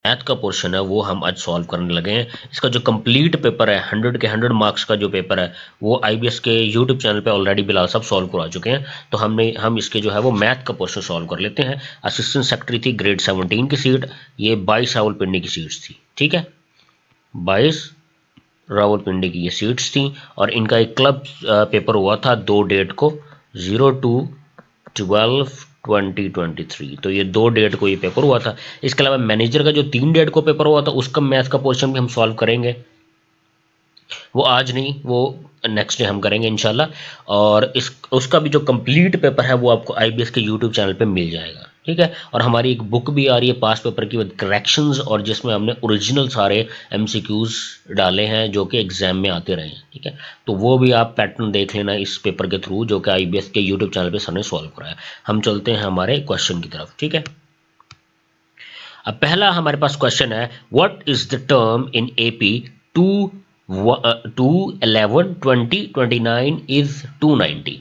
Math का portion है वो हम आज सॉल्व करने लगे हैं। इसका जो कंप्लीट पेपर है 100 के 100 मार्क्स का जो पेपर है वो आईबीएस के यूट्यूब चैनल पे ऑलरेडी बिलाल सब सॉल्व करवा चुके हैं। तो हम इसके जो है वो मैथ का पोर्शन सॉल्व कर लेते हैं। असिस्टेंट सेक्रेटरी थी ग्रेड 17 की सीट, ये 22 रावलपिंडी की सीट्स थी। ठीक है, 22 रावलपिंडी की ये सीट्स थी और इनका एक क्लब पेपर हुआ था 2 डेट को, 02/12/2023। तो ये 2 डेट को ये पेपर हुआ था। इसके अलावा मैनेजर का जो 3 डेट को पेपर हुआ था उसका मैथ का पोर्शन भी हम सॉल्व करेंगे। वो आज नहीं, वो नेक्स्ट डे हम करेंगे इंशाल्लाह। और इस उसका भी जो कंप्लीट पेपर है वो आपको आईबीएस के यूट्यूब चैनल पे मिल जाएगा। ठीक है, और हमारी एक बुक भी आ रही है पास पेपर की विद करेक्शंस, और जिसमें हमने ओरिजिनल सारे एमसीक्यूज डाले हैं जो कि एग्जाम में आते रहे हैं। ठीक है, तो वो भी आप पैटर्न देख लेना इस पेपर के थ्रू जो कि आईबीएस के यूट्यूब चैनल पे सर ने सॉल्व कराया। हम चलते हैं हमारे क्वेश्चन की तरफ। ठीक है, अब पहला हमारे पास क्वेश्चन है, what is the term in AP 2/11/2029 is 290।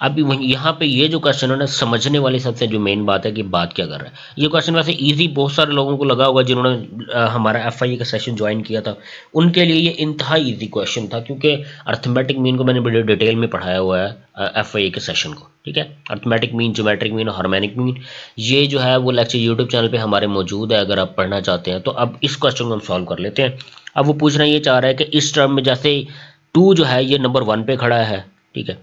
अब यहाँ पे ये जो क्वेश्चन है ना, समझने वाली सबसे जो मेन बात है कि बात क्या कर रहा है। ये क्वेश्चन वैसे इजी बहुत सारे लोगों को लगा होगा जिन्होंने हमारा एफआईए का सेशन ज्वाइन किया था, उनके लिए ये इंतहा इजी क्वेश्चन था, क्योंकि अर्थमेटिक मीन को मैंने बड़े डिटेल में पढ़ाया हुआ है एफआईए के सेशन को। ठीक है, अर्थमेटिक मीन, ज्योमेट्रिक मीन और हार्मोनिक मीन, ये जो है वो लेक्चर यूट्यूब चैनल पे हमारे मौजूद है अगर आप पढ़ना चाहते हैं तो। अब इस क्वेश्चन को हम सॉल्व कर लेते हैं। अब वो पूछना ये चाह रहा है कि इस टर्म में जैसे 2 जो है ये नंबर 1 पे खड़ा है। ठीक है,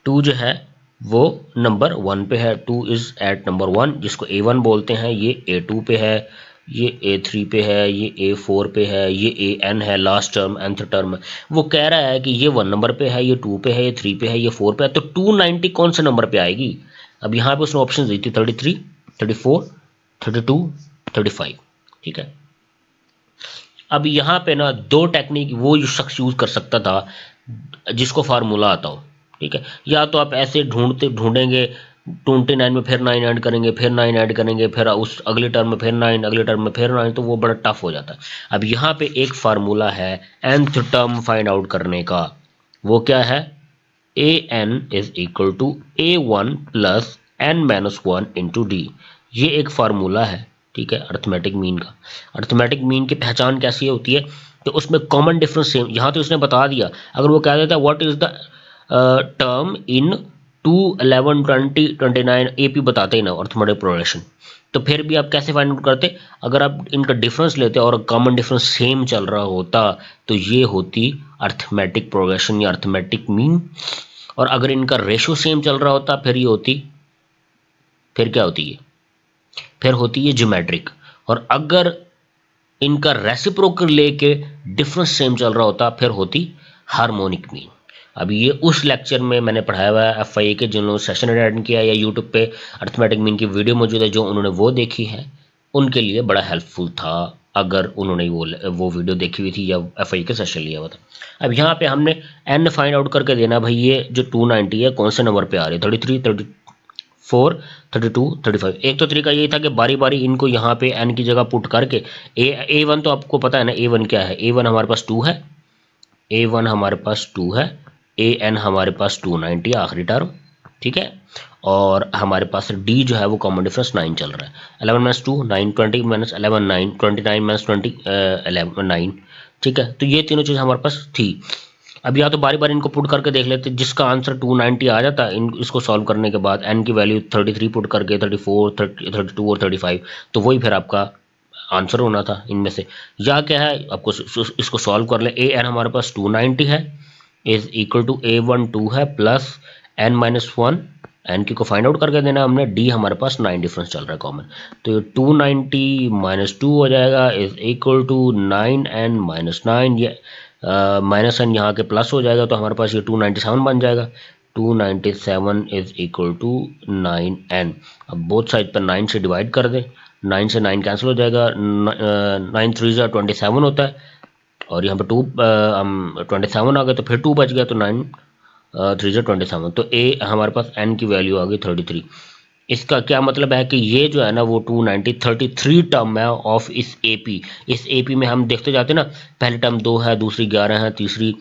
2 जो है वो नंबर 1 पे है, 2 इज एट नंबर 1, जिसको A1 बोलते हैं। ये A2 पे है, ये A3 पे है, ये A4 पे है, ये AN है, लास्ट टर्म nth टर्म। वो कह रहा है कि ये 1 नंबर पे है, ये 2 पे है, ये 3 पे है, ये 4 पे है, तो 290 कौन से नंबर पे आएगी। अब यहाँ पे उसने ऑप्शन दी थी 33, 34, 32, 35। ठीक है, अब यहाँ पे ना 2 टेक्निक वो शख्स यूज कर सकता था जिसको फार्मूला आता हो। ठीक है, या तो आप ऐसे ढूंढेंगे 29 में फिर 9 ऐड करेंगे, फिर 9 ऐड करेंगे, फिर उस अगले टर्म में फिर 9, अगले टर्म में फिर 9, तो वो बड़ा टफ हो जाता है। अब यहाँ पे एक फार्मूला है nth टर्म फाइंड आउट करने का, वो क्या है, an is equal to A1 plus n-1 into d. ये एक फार्मूला है। ठीक है, अर्थमेटिक मीन का। अर्थमेटिक मीन की पहचान कैसी होती है कि उसमें कॉमन डिफरेंस सेम, यहाँ तो उसने बता दिया। अगर वो कह देता है what is the term in 2/11/2029, AP बताते ही ना अर्थमेटिक प्रोग्रेशन, तो फिर भी आप कैसे फाइंड आउट करते। अगर आप इनका डिफरेंस लेते और कॉमन डिफरेंस सेम चल रहा होता तो ये होती अर्थमेटिक प्रोग्रेशन या अर्थमेटिक मीन। और अगर इनका रेशो सेम चल रहा होता फिर ये होती, फिर क्या होती है, फिर होती है ज्योमेट्रिक। और अगर इनका रेसिप्रोकल लेके डिफरेंस सेम चल रहा होता फिर होती हार्मोनिक मीन। अब ये उस लेक्चर में मैंने पढ़ाया हुआ है एफआईए के, जिन लोगों ने सेशन अटेंड किया या यूट्यूब पे अर्थमेटिक मीन की वीडियो मौजूद है, जो उन्होंने वो देखी है उनके लिए बड़ा हेल्पफुल था अगर उन्होंने वो वीडियो देखी हुई थी या एफआईए का सेशन लिया हुआ था। अब यहाँ पे हमने एन फाइंड आउट करके देना, भाई ये जो 290 है कौन से नंबर पे आ रही है, 33, 34, 32, 35। एक तो तरीका यही था कि बारी बारी इनको यहाँ पे एन की जगह पुट करके A1 तो आपको पता है ना A1 क्या है, A1 हमारे पास 2 है, A1 हमारे पास 2 है, AN हमारे पास 290 आखिरी टर्म। ठीक है, और हमारे पास D जो है वो कॉमन डिफरेंस 9 चल रहा है। 11 माइनस 2 9, 20 माइनस 11 9, 29 माइनस 20 11 9। ठीक है, तो ये तीनों चीज़ हमारे पास थी। अब या तो बारी बारी इनको पुट करके देख लेते, जिसका आंसर 290 आ जाता है इसको सॉल्व करने के बाद एन की वैल्यू 33 पुट करके 34, 32 और 35, तो वही फिर आपका आंसर होना था इनमें से। या क्या है, आपको इसको सॉल्व कर ले, ए एन हमारे पास 290 है इज इक्वल टू A1 2 है प्लस n-1, एन की को फाइंड आउट करके देना हमने, डी हमारे पास 9 डिफरेंस चल रहा है कॉमन, तो ये 290 माइनस 2 हो जाएगा इज इक्वल टू 9n-9, ये माइनस एन यहाँ के प्लस हो जाएगा तो हमारे पास ये 297 बन जाएगा। 297 इज इक्वल टू 9n। अब बोथ साइड पर 9 से डिवाइड कर दें, 9 से 9 कैंसिल हो जाएगा, 9 3 27 होता है, और यहाँ पे 27 आ गया तो फिर 2 बच गया, तो 9 3 27, तो ए हमारे पास n की वैल्यू आ गई 33। इसका क्या मतलब है कि ये जो है ना वो 290 33 टर्म है ऑफ इस एपी। इस एपी में हम देखते जाते ना, पहली टर्म 2 है, दूसरी 11 है, तीसरी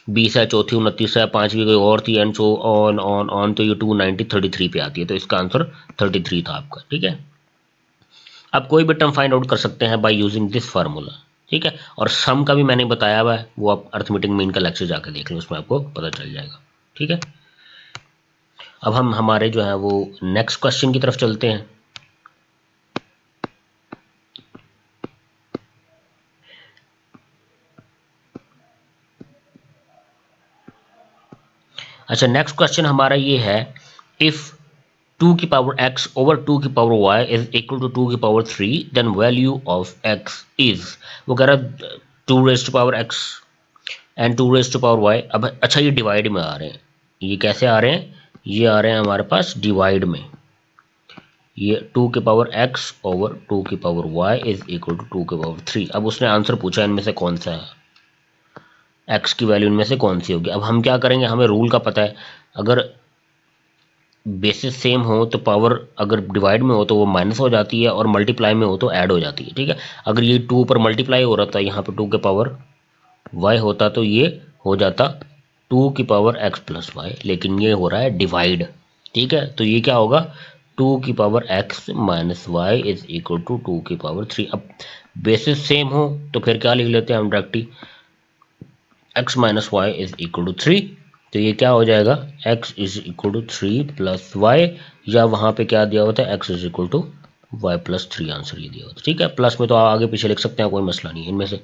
20 है, चौथी 29 है, पांचवी कोई और थी, and so on on on, तो ये 290 33 पे आती है, तो इसका आंसर 33 था आपका। ठीक है, आप कोई भी टर्म फाइंड आउट कर सकते हैं बाय यूजिंग दिस फार्मूला, ठीक है। और सम का भी मैंने बताया हुआ है, वो आप अर्थमेटिक मीन का लेक्चर जाकर देख लें, उसमें आपको पता चल जाएगा, ठीक है। अब हम हमारे जो है वो नेक्स्ट क्वेश्चन की तरफ चलते हैं। अच्छा, नेक्स्ट क्वेश्चन हमारा ये है, इफ 2 की पावर x ओवर 2 की power y is equal to 2 की power 3 then value of x is, वो कह रहा है 2 raise to power x and 2 raise to power y। अब अच्छा, ये डिवाइड में आ रहे हैं, ये कैसे आ रहे हैं, ये आ रहे हैं हमारे पास डिवाइड में, ये 2 की पावर x ओवर 2 की power y is equal to 2 की पावर 3। अब उसने आंसर पूछा इनमें से कौन सा है, x की वैल्यू इनमें से कौन सी होगी। अब हम क्या करेंगे, हमें रूल का पता है, अगर बेसिस सेम हो तो पावर अगर डिवाइड में हो तो वो माइनस हो जाती है और मल्टीप्लाई में हो तो ऐड हो जाती है, ठीक है। अगर ये 2 पर मल्टीप्लाई हो रहा था, यहाँ पे 2 के पावर y होता तो ये हो जाता 2 की पावर x प्लस वाई, लेकिन ये हो रहा है डिवाइड, ठीक है। तो ये क्या होगा, 2 की power x minus y is equal to 2 की पावर 3। अब बेसिस सेम हो तो फिर क्या लिख लेते हैं हम directly, x minus y is equal to 3। तो ये क्या हो जाएगा, x is equal to 3 plus y, या वहाँ पे क्या दिया होता है, x is equal to y plus 3, answer ये दिया होता है, ठीक है। प्लस में तो आप आगे पीछे लिख सकते हैं, कोई मसला नहीं। इनमें से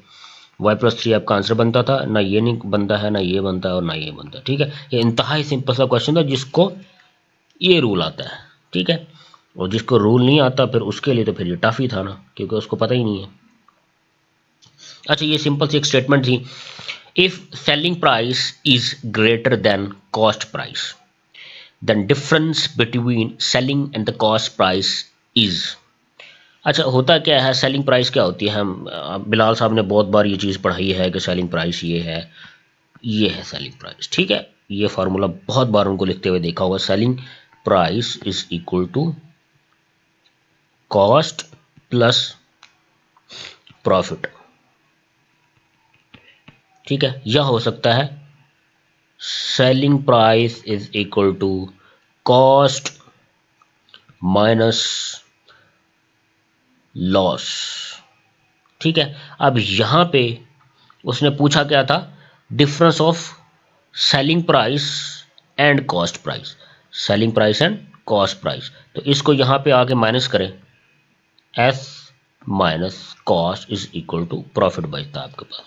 y प्लस 3 आपका आंसर बनता था, ना ये नहीं बनता है, ना ये बनता है और ना ये बनता है, ठीक है। ये इंतहाई सिंपल सा क्वेश्चन था जिसको ये रूल आता है, ठीक है। और जिसको रूल नहीं आता फिर उसके लिए तो फिर ये टफ ही था ना, क्योंकि उसको पता ही नहीं है। अच्छा, ये सिंपल सी एक स्टेटमेंट थी, if selling price is greater than cost price then difference between selling and the cost price is। अच्छा, होता क्या है, सेलिंग प्राइस क्या होती है, हम बिलाल साहब ने बहुत बार ये चीज़ पढ़ाई है कि सेलिंग प्राइस ये है सेलिंग प्राइस, ठीक है। ये फार्मूला बहुत बार उनको लिखते हुए देखा होगा, selling price is equal to cost plus profit, ठीक है। यह हो सकता है selling price is equal to cost minus loss, ठीक है। अब यहां पे उसने पूछा क्या था, difference of selling price and cost price, selling price and cost price. तो इसको यहां पे आके माइनस करें, S minus cost is equal to profit बचता आपके पास,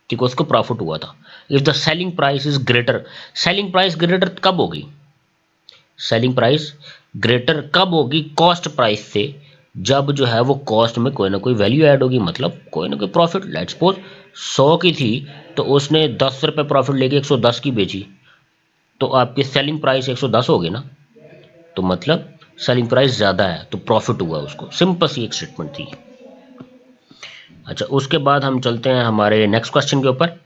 ठीक है। उसको प्रॉफिट हुआ था। If the selling price is greater, selling price greater कब होगी, सेलिंग प्राइस ग्रेटर कब होगी कॉस्ट प्राइस से, जब जो है वो कॉस्ट में कोई ना कोई वैल्यू ऐड होगी, मतलब कोई ना कोई प्रॉफिट। लेट्स सपोज 100 की थी तो उसने 10 रुपये प्रॉफिट लेके 110 की बेची, तो आपकी सेलिंग प्राइस 110 होगी ना, तो मतलब सेलिंग प्राइस ज़्यादा है तो प्रॉफिट हुआ उसको। सिंपल सी एक स्टेटमेंट थी। अच्छा, उसके बाद हम चलते हैं हमारे नेक्स्ट क्वेश्चन के ऊपर।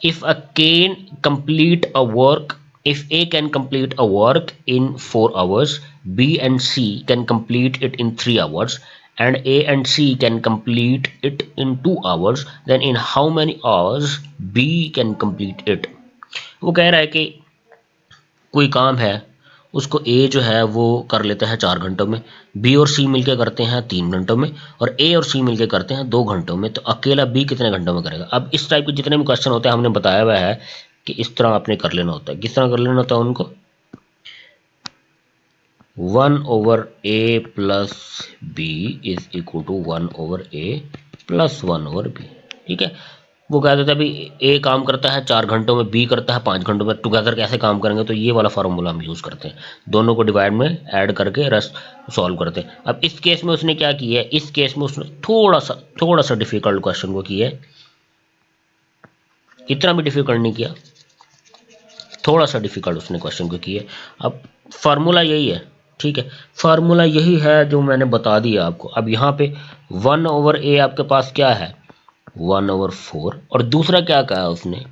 if a can complete a work if A can complete a work in 4 hours, B and C can complete it in 3 hours and A and C can complete it in 2 hours, then in how many hours B can complete it। वो कह रहा है कि कोई काम है, उसको ए जो है वो कर लेता है 4 घंटों में, बी और सी मिलके करते हैं 3 घंटों में, और ए और सी मिलके करते हैं 2 घंटों में, तो अकेला बी कितने घंटों में करेगा। अब इस टाइप के जितने भी क्वेश्चन होते हैं हमने बताया हुआ है कि इस तरह आपने कर लेना होता है। किस तरह कर लेना होता है उनको, 1/a plus b is equal to 1/a plus 1/b, ठीक है। वो कह देता है भाई ए काम करता है 4 घंटों में, बी करता है 5 घंटों में, टुगेदर कैसे काम करेंगे, तो ये वाला फार्मूला हम यूज़ करते हैं, दोनों को डिवाइड में ऐड करके रस सॉल्व करते हैं। अब इस केस में उसने क्या किया है, इस केस में उसने थोड़ा सा डिफिकल्ट क्वेश्चन को किया है, इतना भी डिफिकल्ट नहीं किया, थोड़ा सा डिफिकल्ट उसने क्वेश्चन को किया। अब फार्मूला यही है, ठीक है, फार्मूला यही है जो मैंने बता दिया आपको। अब यहाँ पे 1/a आपके पास क्या है, 1/4, और दूसरा क्या कहा उसने,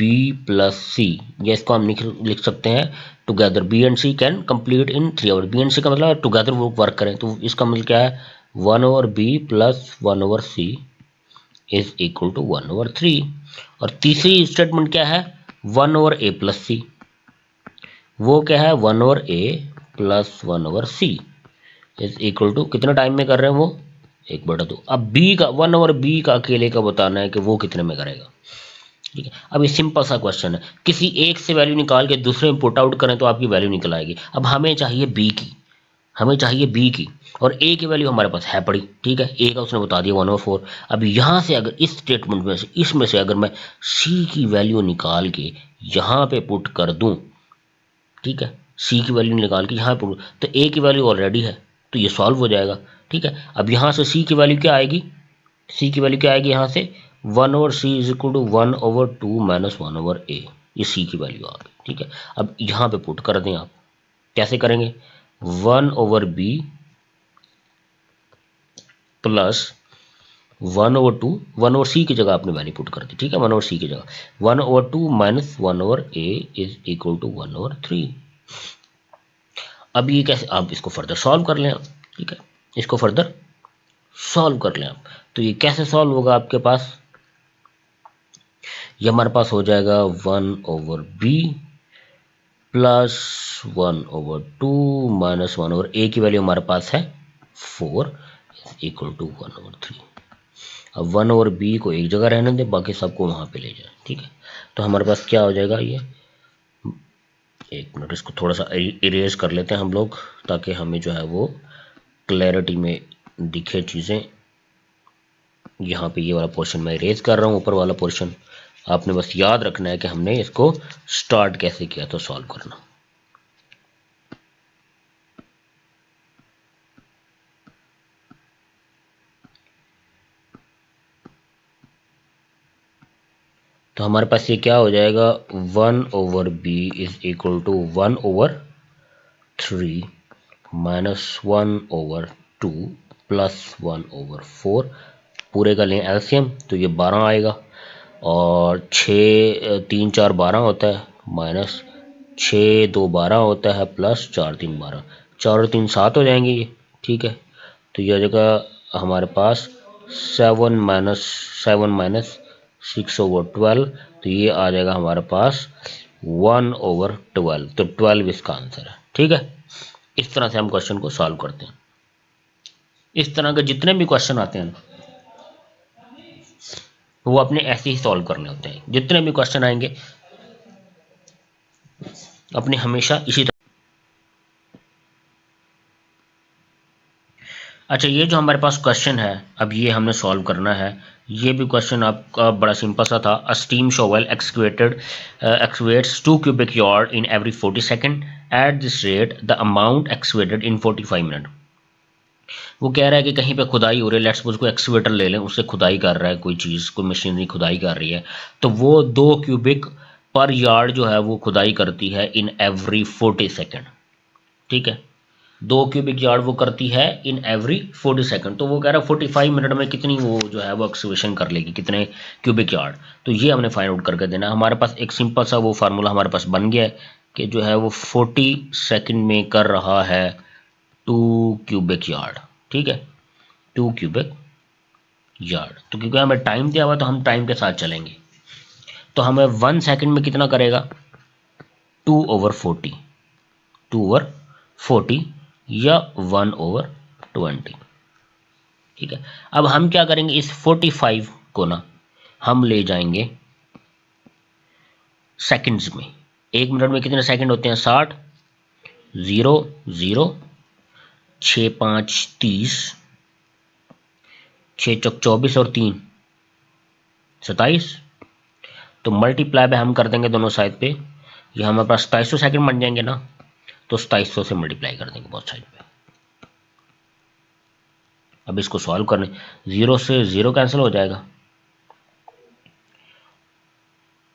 b प्लस सी, या इसको हम लिख सकते हैं together B and C can complete in 3 hour. B and C का मतलब टुगेदर वो वर्क करें, तो इसका मतलब क्या है, 1/b plus 1/c is equal to 1/3। और तीसरी स्टेटमेंट क्या है, 1/a प्लस सी, वो क्या है 1/a plus 1/c, is equal to कितने टाइम में कर रहे हैं वो 1/2। अब बी का 1/b का अकेले का बताना है कि वो कितने में करेगा। ठीक है, अब ये सिंपल सा क्वेश्चन है, किसी एक से वैल्यू निकाल के दूसरे में पुट आउट करें तो आपकी वैल्यू निकल आएगी। अब हमें चाहिए बी की, हमें चाहिए बी की, और ए की वैल्यू हमारे पास है पड़ी। ठीक है, ए का उसने बता दिया 1/4। अब यहाँ से अगर इस स्टेटमेंट में से इसमें से अगर मैं सी की वैल्यू निकाल के यहाँ पे पुट कर दूं, ठीक है, सी की वैल्यू निकाल के यहाँ पुट, तो ए की वैल्यू ऑलरेडी है, तो ये सॉल्व हो जाएगा। ठीक है, अब यहाँ से सी की वैल्यू क्या आएगी, सी की वैल्यू क्या आएगी यहाँ से 1/c is equal to 1/2 minus 1/a, ये सी की वैल्यू आ गई। ठीक है, अब यहाँ पे पुट कर दें आप, कैसे करेंगे, 1/b प्लस 1/2, 1/c की जगह आपने वैल्यू पुट कर दी। ठीक है, 1/c की जगह 1/2 minus 1/a is equal to 1/3। अब ये कैसे, आप इसको फर्दर सॉल्व कर लें आप। ठीक है, इसको फर्दर सॉल्व कर लें आप, तो ये कैसे सॉल्व होगा आपके पास, ये हमारे पास हो जाएगा 1/b प्लस 1/2 माइनस 1/a की वैल्यू हमारे पास है 4 इक्वल टू 1/3। अब 1/b को एक जगह रहने दें, बाकी सबको वहां पे ले जाए। ठीक है, तो हमारे पास क्या हो जाएगा, ये एक मिनट इसको थोड़ा सा इरेज कर लेते हैं हम लोग, ताकि हमें जो है वो क्लैरिटी में दिखे चीज़ें। यहाँ पे ये वाला पोर्शन मैं इरेज कर रहा हूँ, ऊपर वाला पोर्शन आपने बस याद रखना है कि हमने इसको स्टार्ट कैसे किया तो सॉल्व करना। तो हमारे पास ये क्या हो जाएगा, 1/b is equal to 1/3 minus 1/2 plus 1/4। पूरे का लें एलसीएम तो ये 12 आएगा, और 6 3 4 12 होता है, माइनस 6 2 12 होता है, प्लस 4 3 12, 4 और 3 7 हो जाएंगे ये। ठीक है, तो ये हो जाएगा हमारे पास 7 6/12, तो ये आ जाएगा हमारे पास 1/12, तो 12 इसका आंसर है। ठीक है, इस तरह से हम क्वेश्चन को सॉल्व करते हैं। इस तरह के जितने भी क्वेश्चन आते हैं वो अपने ऐसे ही सॉल्व करने होते हैं, जितने भी क्वेश्चन आएंगे अपने हमेशा इसी तरह। अच्छा, ये जो हमारे पास क्वेश्चन है अब ये हमने सॉल्व करना है। ये भी क्वेश्चन आपका बड़ा सिंपल सा था। A steam shovel excavates 2 cubic yard in every 40 second, at this rate the amount excavated in 45 minute. वो कह रहा है कि कहीं पे खुदाई हो रही है, लेट्स सपोज कोई एक्सकेवेटर ले लें, उससे खुदाई कर रहा है, कोई चीज़ कोई मशीनरी खुदाई कर रही है, तो वो 2 क्यूबिक पर यार्ड जो है वो खुदाई करती है इन एवरी 40 सेकेंड। ठीक है, 2 क्यूबिक यार्ड वो करती है इन एवरी 40 सेकंड, तो वो कह रहा है 45 मिनट में कितनी वो जो है वो एक्सकेवेशन कर लेगी, कितने क्यूबिक यार्ड। तो ये हमने फाइंड आउट करके देना है। हमारे पास एक सिंपल सा वो फार्मूला हमारे पास बन गया है कि जो है वो 40 सेकंड में कर रहा है 2 क्यूबिक यार्ड। ठीक है, 2 क्यूबिक यार्ड, तो क्योंकि हमें टाइम दिया हुआ तो हम टाइम के साथ चलेंगे, तो हमें 1 सेकंड में कितना करेगा, 2/40, 2/40 या 1/20। ठीक है, अब हम क्या करेंगे, इस 45 को ना हम ले जाएंगे सेकंड्स में। 1 मिनट में कितने सेकंड होते हैं, 60, 0 0, 6 5 30, 6 चौक 24 और 3 27, तो मल्टीप्लाई पे हम कर देंगे दोनों साइड पे, ये हमारे पास 2700 सेकंड बन जाएंगे ना, तो 2700 से मल्टीप्लाई कर देंगे बहुत साइड पे। अब इसको सॉल्व करने, 0 से 0 कैंसिल हो जाएगा,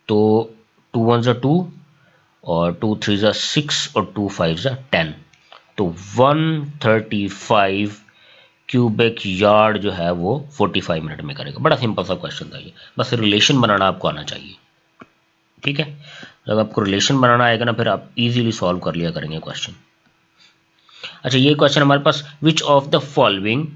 तो 2 1 जा 2 और 2 3 जा 6 और 2 5 जा 10, तो 135 क्यूबिक यार्ड जो है वो 45 मिनट में करेगा। बड़ा सिंपल सा क्वेश्चन था ये, बस रिलेशन बनाना आपको आना चाहिए। ठीक है, जब आपको रिलेशन बनाना आएगा ना, फिर आप इजीली सॉल्व कर लिया करेंगे क्वेश्चन। अच्छा, ये क्वेश्चन हमारे पास, which of the following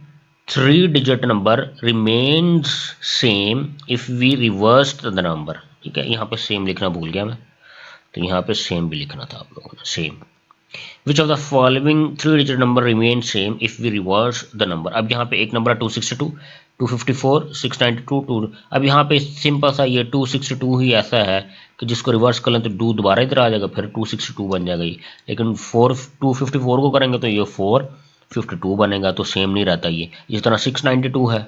3 digit number remains same if we reverse the number. ठीक है, यहाँ पे सेम लिखना भूल गया मैं, तो यहाँ पे सेम भी लिखना था आप लोगों ने, same. Which of the following 3 digit number remain same if we reverse the number. अब यहाँ पे एक नंबर है 262, 254, 692, 2। अब यहाँ पे सिंपल सा ये 262 ही ऐसा है कि जिसको रिवर्स कर लें तो 2 दोबारा इधर आ जाएगा, फिर 262 बन जाएगा ये। लेकिन 254 को करेंगे तो ये 452 बनेगा, तो सेम नहीं रहता ये। इस तरह 692 है,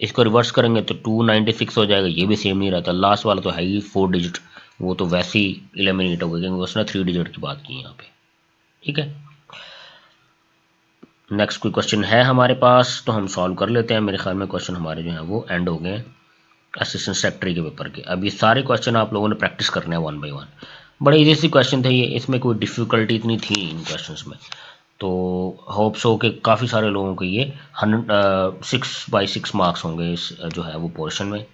इसको रिवर्स करेंगे तो 296 हो जाएगा, ये भी सेम नहीं रहता। लास्ट वाला तो है ही 4 डिजिट, वो तो वैसे ही एलिमिनेट हो गया क्योंकि उसने 3 डिजिट की बात की यहाँ पे। ठीक है, नेक्स्ट कोई क्वेश्चन है हमारे पास तो हम सॉल्व कर लेते हैं। मेरे ख्याल में क्वेश्चन हमारे जो हैं वो एंड हो गए असिस्टेंट सेक्रेटरी के पेपर के। अब ये सारे क्वेश्चन आप लोगों ने प्रैक्टिस करने हैं 1 बाय 1। बड़े इजी सी क्वेश्चन थे ये, इसमें कोई डिफ़िकल्टी इतनी थी इन क्वेश्चंस में। तो होप्स हो कि काफ़ी सारे लोगों के ये 6 बाई 6 मार्क्स होंगे इस जो है वो पोर्शन में।